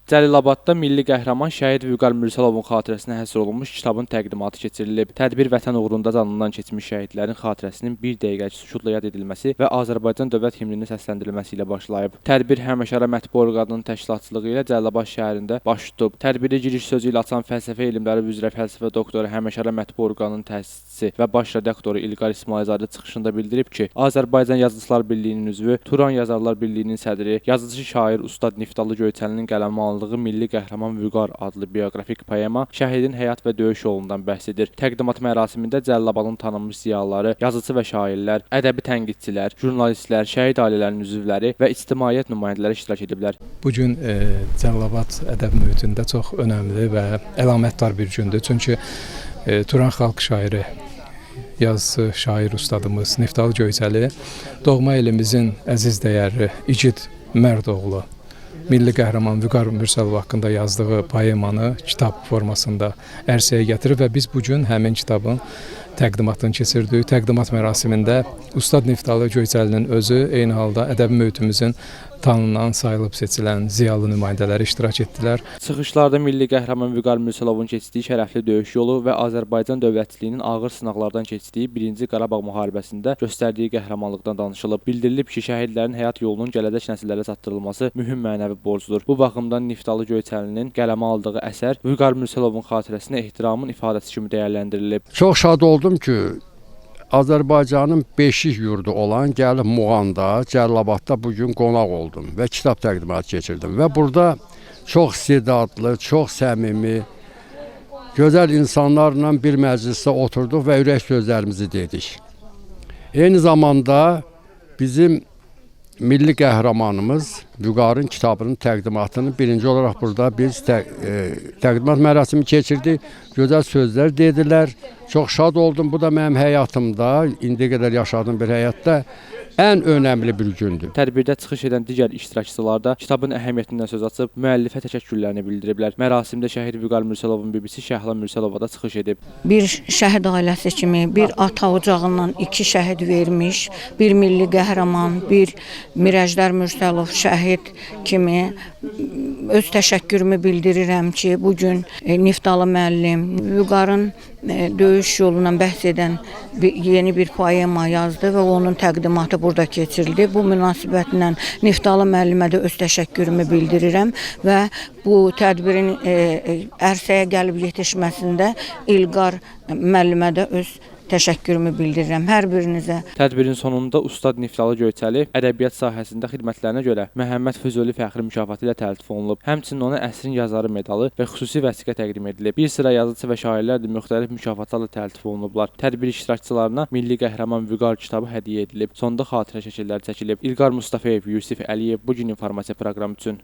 Cəlilabadda milli qəhrəman şəhid Vüqar Mürsəlovun xatirəsinə həsr olunmuş kitabın təqdimatı keçirilib. Tədbir vətən uğrunda canından keçmiş şəhidlərin xatirəsinin bir dəqiqəlik sükutla yad edilməsi və Azərbaycan dövlət himninin səsləndirilməsi ilə başlayıb. Tədbir Həməşara mətbu orqanının təşkilatçılığı ilə Cəlilabad şəhərində baş tutub. Tədbiri giriş sözü ilə açan fəlsəfə elmləri üzrə fəlsəfə doktoru Həməşara mətbu orqanının təsisçisi və baş redaktoru İlqar İsmailzadə çıxışında bildirib ki, Azərbaycan Yazıçılar Birliyinin üzvü, Turan Yazarlar Birliyinin sədri, yazıcı şair Ustad Niftalı Göyçəlinin qələmə aldığı Milli Qəhrəman Vüqar adlı bioqrafik poema şəhidin həyat və döyüş yolundan bəhs edir. Təqdimat mərasimində Cəlilabadın tanınmış ziyalıları, yazıçı və şairlər, ədəbi tənqidçilər, jurnalistlər, şəhid ailələrinin üzvləri və ictimaiyyət nümayəndələri iştirak ediblər. Bu gün Cəlilabad ədəb mühitində çox önəmli və əlamətdar bir gündür. Çünki Turan xalq şairi, yazıçı, şair ustadımız Niftalı Göyçəli doğma elimizin əziz dəyərli igid mərd oğlu Milli qəhrəman Vüqar Mürsəlov haqqında yazdığı poemanı kitab formasında ərsəyə gətirib və biz bu gün həmin kitabın təqdimatını keçirdik. Təqdimat mərasimində Ustad Niftalı Göyçəlinin özü, eyni halda ədəbi mühitimizin tanınan, sayılıb seçilən ziyalı nümayəndələri iştirak etdilər. Çıxışlarda milli qəhrəman Vüqar Mürsəlovun keçdiyi şərəfli döyüş yolu və Azərbaycan dövlətliyinin ağır sınaqlardan keçdiyi 1-ci Qarabağ müharibəsində göstərdiyi qəhrəmanlıqdan danışılıb. Bildirilib ki, şəhidlərin həyat yolunun gələcək nəsillərə çatdırılması mühüm mənəvi borcdur. Bu baxımdan Niftalı Göyçəlinin qələmə aldığı əsər Vüqar Mürsəlovun xatirəsinə ehtiramın ifadəsi kimi dəyərləndirilib. Çox şad oldum ki, Azərbaycanın beşik yurdu olan gəlib Muğanda, Cəlilabadda bugün qonaq oldum və kitab təqdimatı keçirdim. Və burada çox istedadlı, çox səmimi, gözəl insanlarla bir məclisdə oturduq və ürək sözlərimizi dedik. Eyni zamanda bizim milli qəhrəmanımız Vüqarın kitabının təqdimatını birinci olaraq burada biz təqdimat mərasimi keçirdik. Gözəl sözlər dedilər. Çox şad oldum. Bu da mənim həyatımda, indiyə qədər yaşadığım bir həyatda ən önəmli bir gündür. Tədbirdə çıxış edən digər iştirakçılar da kitabın əhəmiyyətindən söz açıb, müəllifə təşəkkürlərini bildiriblər. Mərasimdə şəhid Vüqar Mürsəlovun bibisi Şəhla Mürsəlova da çıxış edib. Bir şəhid ailəsi kimi bir ata ocağından 2 şəhid vermiş, bir milli qəhrəman, bir Mirəjdar Mürsəlov şəhid kimi öz təşəkkürümü bildirirəm ki, bugün Niftalı müəllim Vüqarın döyüş yolundan bəhs edən yeni bir poema yazdı və onun təqdimatı burada keçirildi. Bu münasibətlə Niftalı müəllimə də öz təşəkkürümü bildirirəm və bu tədbirin ərsəyə gəlib yetişməsində İlqar müəllimə də öz təşəkkürümü bildirirəm hər birinizə. Tədbirin sonunda Ustad Niftalı Göyçəli ədəbiyyat sahəsində xidmətlərinə görə Məhəmməd Füzuli fəxri mükafatı ilə təltif olunub. Həmçinin ona əsrin yazarı medalı və xüsusi vəsiqə təqdim edilib. Bir sıra yazıçı və şairlər də müxtəlif mükafatlarla təltif olunublar. Tədbir iştirakçılarına Milli Qəhrəman Vüqar kitabı hədiyyə edilib. Sonda xatirə şəkilləri çəkilib. İlqar Mustafayev, Yusif Əliyev, Bu gün informasiya proqramı üçün.